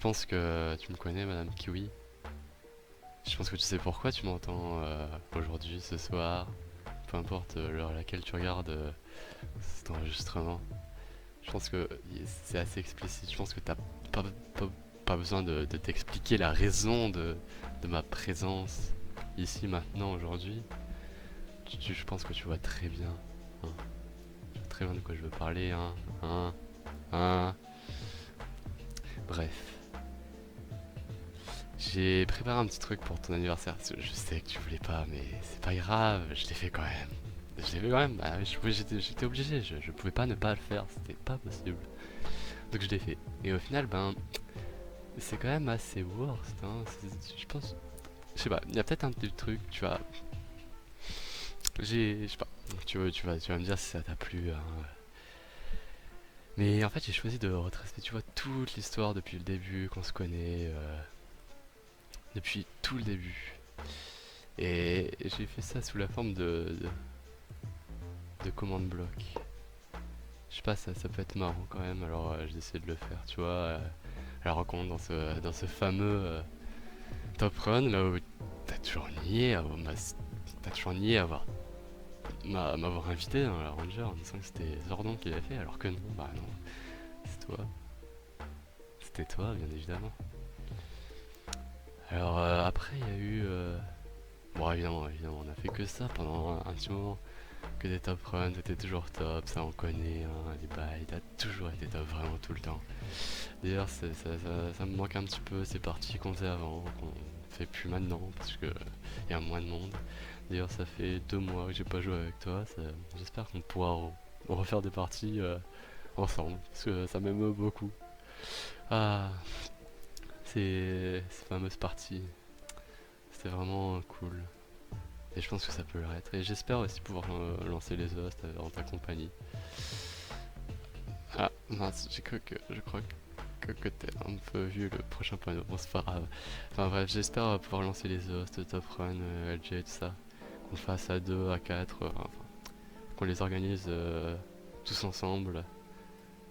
pense que tu me connais, Madame Kiwi. Je pense que tu sais pourquoi tu m'entends aujourd'hui, ce soir. Peu importe l'heure à laquelle tu regardes cet enregistrement. Je pense que c'est assez explicite. Je pense que t'as pas, pas, pas besoin de t'expliquer la raison de ma présence ici, maintenant, aujourd'hui. Je pense que tu vois très bien. Hein. Tu vois très bien de quoi je veux parler. Hein. Hein. Hein. Bref. J'ai préparé un petit truc pour ton anniversaire. Je sais que tu voulais pas, mais c'est pas grave, je l'ai fait quand même. Je l'ai fait quand même, bah, j'étais obligé, je pouvais pas ne pas le faire, c'était pas possible. Donc je l'ai fait. Et au final, ben, c'est quand même assez worst, hein. Je pense, je sais pas, il y a peut-être un petit truc, tu vois. Je sais pas, tu vas me dire si ça t'a plu, hein. Mais en fait, j'ai choisi de retracer, tu vois, toute l'histoire depuis le début, qu'on se connaît, depuis tout le début. Et j'ai fait ça sous la forme de commande bloc. Je sais pas, ça peut être marrant quand même, alors j'ai essayé de le faire, tu vois, à la rencontre dans ce fameux top run, là où t'as toujours nié, t'as toujours nié m'avoir invité dans la Ranger en disant que c'était Zordon qui l'avait fait, alors que non, bah non, c'est toi, c'était toi, bien évidemment. Alors après, il y a eu... bon, évidemment, on a fait que ça pendant un petit moment. Que des top runs, t'étais toujours top, ça on connaît, hein, les bails, t'as toujours été top vraiment tout le temps. D'ailleurs, ça me manque un petit peu ces parties qu'on faisait avant, qu'on fait plus maintenant, parce que y a moins de monde. D'ailleurs, ça fait 2 mois que j'ai pas joué avec toi, j'espère qu'on pourra refaire des parties ensemble, parce que ça m'aime beaucoup. Ah, ces fameuses parties, c'était vraiment cool. Et je pense que ça peut l'être. Et j'espère aussi pouvoir lancer les hosts en ta compagnie. Ah, mince, je crois que t'es un peu vu le prochain panneau. Bon, c'est pas grave. Enfin bref, j'espère pouvoir lancer les hosts, Top Run, LG et tout ça. Qu'on fasse à 2, à 4, enfin, qu'on les organise tous ensemble,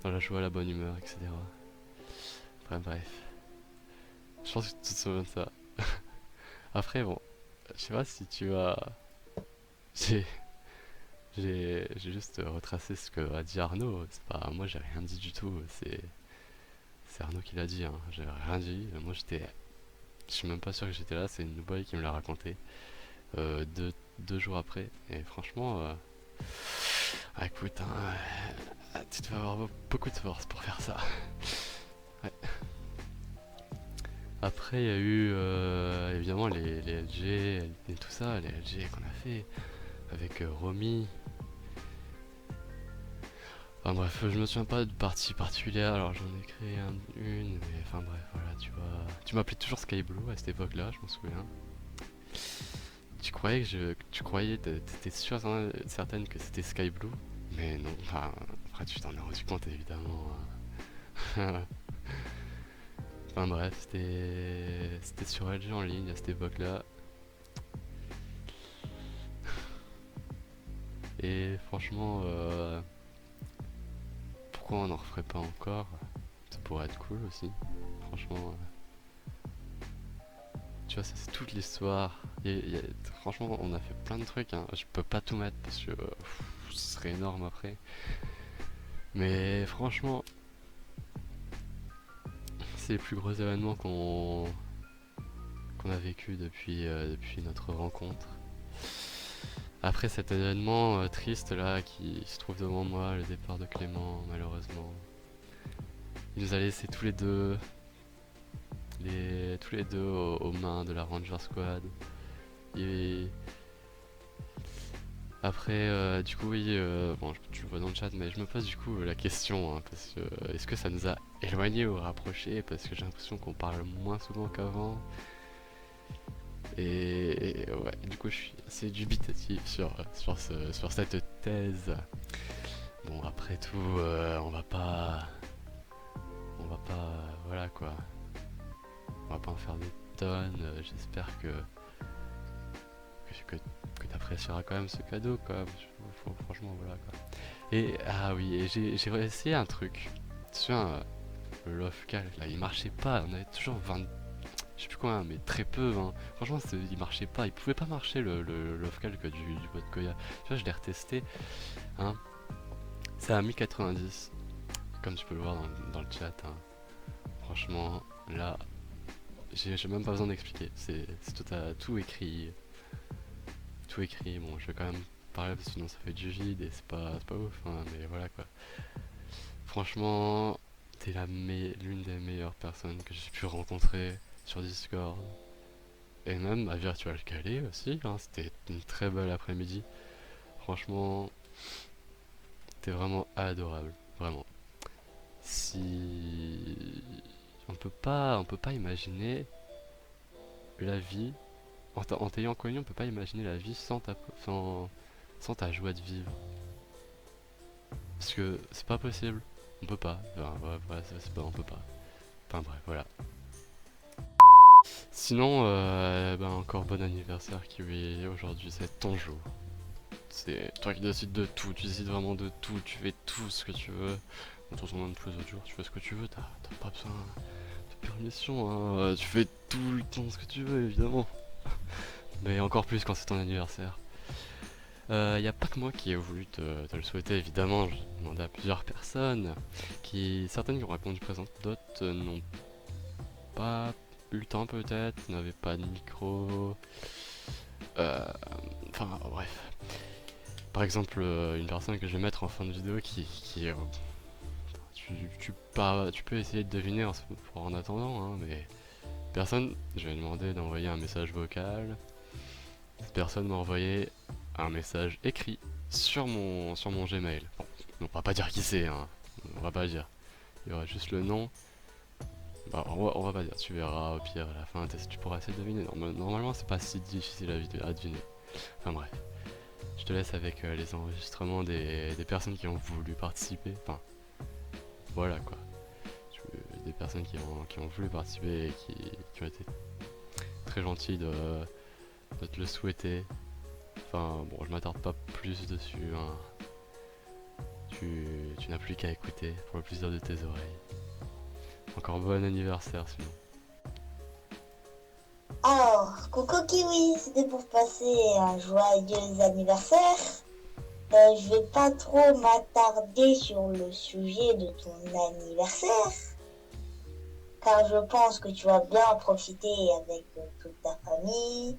dans la joie, la bonne humeur, etc. Enfin bref, je pense que tu te souviens de ça. Après, bon, je sais pas si tu as. J'ai j'ai juste retracé ce que a dit Arnaud. C'est pas moi, j'ai rien dit du tout. C'est Arnaud qui l'a dit. Hein. J'ai rien dit. Moi, je suis même pas sûr que j'étais là. C'est une boy qui me l'a raconté 2 jours après. Et franchement, écoute, hein, tu devais avoir beaucoup de force pour faire ça. Ouais. Après, il y a eu évidemment les LG et tout ça, les LG qu'on a fait avec Romy. Enfin bref, je me souviens pas de partie particulière, alors j'en ai créé une, mais enfin bref, voilà, tu vois. Tu m'appelais toujours Sky Blue à cette époque-là, je m'en souviens. Tu croyais, t'étais sûre certaine que c'était Sky Blue, mais non, enfin, après tu t'en es rendu compte évidemment. Hein. Enfin bref, c'était sur LG en ligne à cette époque-là, et franchement, pourquoi on n'en referait pas encore? Ça pourrait être cool aussi, franchement. Tu vois, ça c'est toute l'histoire. Franchement, on a fait plein de trucs. Hein. Je peux pas tout mettre parce que ce serait énorme après. Mais franchement, c'est les plus gros événements qu'on a vécu depuis notre rencontre. Après cet événement triste là qui se trouve devant moi, le départ de Clément, malheureusement, il nous a laissé tous les deux aux mains de la Ranger Squad. Et après, du coup, oui, bon, tu le vois dans le chat, mais je me pose du coup la question, hein, parce que est-ce que ça nous a éloignés ou rapprochés? Parce que j'ai l'impression qu'on parle moins souvent qu'avant. Et ouais, du coup, je suis assez dubitatif sur cette thèse. Bon, après tout, on va pas, voilà quoi, on va pas en faire des tonnes. J'espère que, que t'apprécieras quand même ce cadeau, quoi. Franchement, voilà quoi. Et ah oui, et j'ai essayé un truc. Tu te souviens, le love calc là, il marchait pas, on avait toujours 20, je sais plus combien, mais très peu, hein. Franchement, il marchait pas, il pouvait pas marcher le love calc du bot Koya. Tu vois, je l'ai retesté, hein. Ça a mis 90, comme tu peux le voir dans le chat, hein. Franchement, là, j'ai même pas besoin d'expliquer, c'est tout écrit. Tout écrit, bon, je vais quand même parler parce que sinon ça fait du vide et c'est pas ouf, hein, mais voilà quoi. Franchement, t'es l'une des meilleures personnes que j'ai pu rencontrer sur Discord. Et même à Virtual Calais aussi, hein, c'était une très belle après-midi. Franchement, t'es vraiment adorable, vraiment. Si on peut pas imaginer la vie en t'ayant connu, on peut pas imaginer la vie sans, sans ta joie de vivre. Parce que c'est pas possible, on peut pas. Enfin, ouais, c'est pas, on peut pas. Enfin bref, voilà. Sinon, encore bon anniversaire Kiwi. Aujourd'hui c'est ton jour. C'est toi qui décides de tout, tu décides vraiment de tout, tu fais tout ce que tu veux. On te même tous les autres jours, tu fais ce que tu veux, t'as pas besoin de permission, hein. Tu fais tout le temps ce que tu veux, évidemment. Mais encore plus quand c'est ton anniversaire. Y a pas que moi qui ai voulu te le souhaiter, évidemment. J'ai demandé à plusieurs personnes, certaines qui ont répondu présentes, d'autres n'ont pas eu le temps peut-être, n'avaient pas de micro. Enfin bref. Par exemple, une personne que je vais mettre en fin de vidéo tu peux essayer de deviner en attendant, hein, mais personne, je vais demander d'envoyer un message vocal. Cette personne m'a envoyé un message écrit sur mon Gmail. Bon, on va pas dire qui c'est, hein. On va pas dire. Il y aura juste le nom. Bah, on va pas dire, tu verras au pire à la fin, tu pourras essayer de deviner. Normalement, c'est pas si difficile à deviner. Enfin bref, je te laisse avec les enregistrements des personnes qui ont voulu participer. Enfin, voilà quoi. Des personnes qui ont voulu participer et qui ont été très gentilles de te le souhaiter. Enfin, bon, je m'attarde pas plus dessus, hein. Tu n'as plus qu'à écouter pour le plaisir de tes oreilles. Encore bon anniversaire sinon. Alors, coucou Kiwi, c'était pour passer un joyeux anniversaire. Je vais pas trop m'attarder sur le sujet de ton anniversaire, car je pense que tu vas bien profiter avec toute ta famille,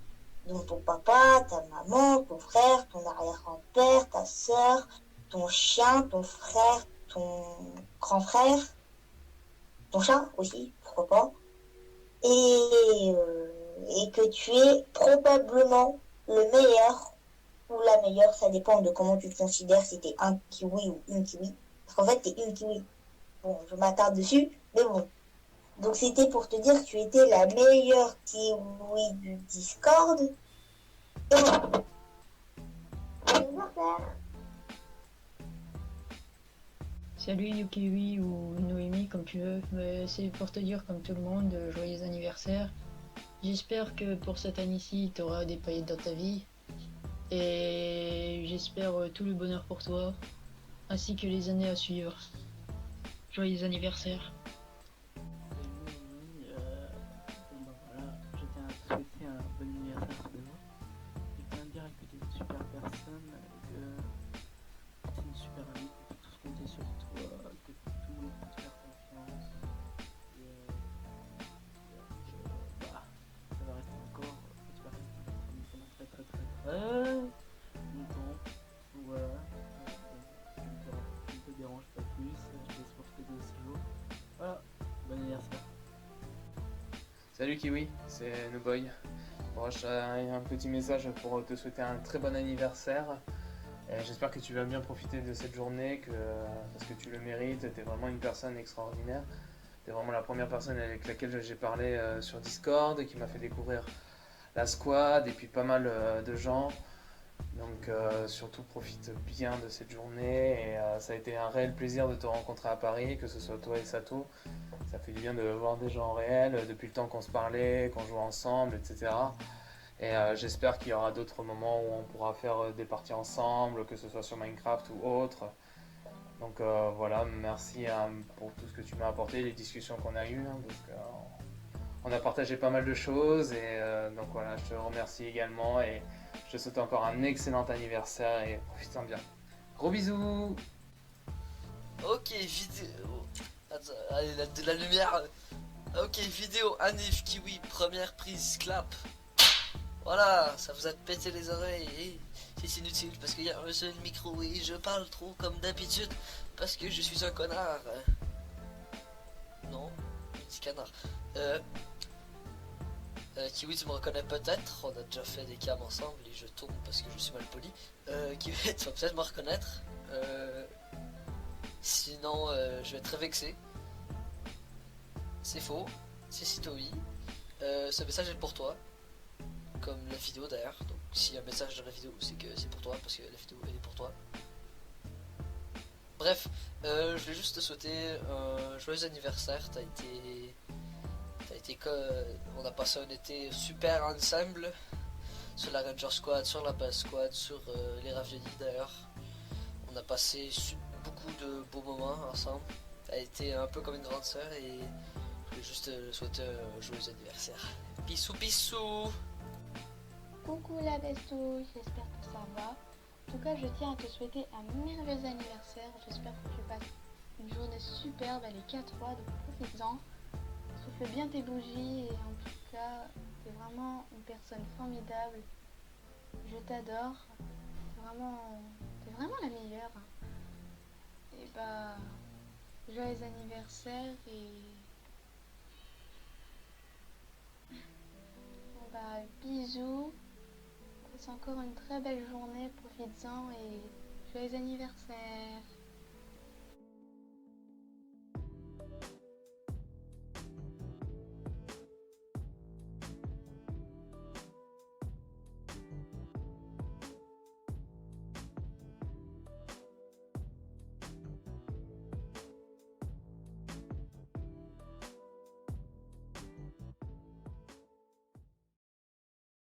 dont ton papa, ta maman, ton frère, ton arrière-grand-père, ta soeur, ton chien, ton frère, ton grand frère, ton chat aussi, pourquoi pas. Et que tu es probablement le meilleur ou la meilleure, ça dépend de comment tu te considères, si t'es un kiwi ou une kiwi. Parce qu'en fait, t'es une kiwi. Bon, je m'attarde dessus, mais bon. Donc c'était pour te dire que tu étais la meilleure kiwi du Discord. Et voilà. Salut Yukiwi ou Noémie comme tu veux, mais c'est pour te dire comme tout le monde, joyeux anniversaire. J'espère que pour cette année-ci tu auras des paillettes dans ta vie et j'espère tout le bonheur pour toi ainsi que les années à suivre. Joyeux anniversaire. Salut, bon bah voilà, je tiens à te souhaiter un bon anniversaire demain. Je tiens à te dire que tu es une super personne, que tu es une super amie, qu'on peut tous compter sur toi, que tout le monde peut te faire confiance. Et bah, ça va rester encore, que tu vas rester notre ami pendant très très très très longtemps. Donc voilà, je ne te dérange pas plus, je te laisse profiter de ce jour. Voilà, bon anniversaire. Salut Kiwi, c'est Nuboy. Bon, j'ai un petit message pour te souhaiter un très bon anniversaire. J'espère que tu vas bien profiter de cette journée parce que tu le mérites. Tu es vraiment une personne extraordinaire. Tu es vraiment la première personne avec laquelle j'ai parlé sur Discord, qui m'a fait découvrir la squad et puis pas mal de gens. Donc surtout profite bien de cette journée et ça a été un réel plaisir de te rencontrer à Paris, que ce soit toi et Sato. Ça fait du bien de voir des gens réels depuis le temps qu'on se parlait, qu'on jouait ensemble, etc. Et j'espère qu'il y aura d'autres moments où on pourra faire des parties ensemble, que ce soit sur Minecraft ou autre. Donc voilà, merci pour tout ce que tu m'as apporté, les discussions qu'on a eues, hein, parce qu'on a partagé pas mal de choses et donc voilà, je te remercie également et je te souhaite encore un excellent anniversaire et profite-en bien. Gros bisous. Ok, vidéo. Attends, allez, de la lumière. Ok, vidéo, Anif, Kiwi, première prise, clap. Voilà, ça vous a pété les oreilles. Et c'est inutile parce qu'il y a un seul micro et je parle trop comme d'habitude parce que je suis un connard. Non, petit canard. Kiwi, tu me reconnais peut-être. On a déjà fait des cams ensemble et je tourne parce que je suis mal poli. Kiwi, tu vas peut-être me reconnaître. Sinon, je vais être très vexé. C'est faux. C'est Sitoï. Ce message est pour toi. Comme la vidéo d'ailleurs. Donc, s'il y a un message dans la vidéo, c'est que c'est pour toi. Parce que la vidéo, elle est pour toi. Bref, je vais juste te souhaiter un joyeux anniversaire. On a passé un été super ensemble. Sur la Ranger Squad, sur la Base Squad, sur les raviolis d'ailleurs. On a passé beaucoup de beaux moments ensemble. Ça a été un peu comme une grande sœur et je voulais juste souhaiter un joyeux anniversaire. Bisous bisous. Coucou la bestou, j'espère que ça va. En tout cas, je tiens à te souhaiter un merveilleux anniversaire. J'espère que tu passes une journée superbe, elle est qu'à toi, donc profites-en. Souffle bien tes bougies et en tout cas, t'es vraiment une personne formidable. Je t'adore. T'es vraiment la meilleure. Et bah, joyeux anniversaire et bah, bisous. Passe encore une très belle journée, profites-en et joyeux anniversaire.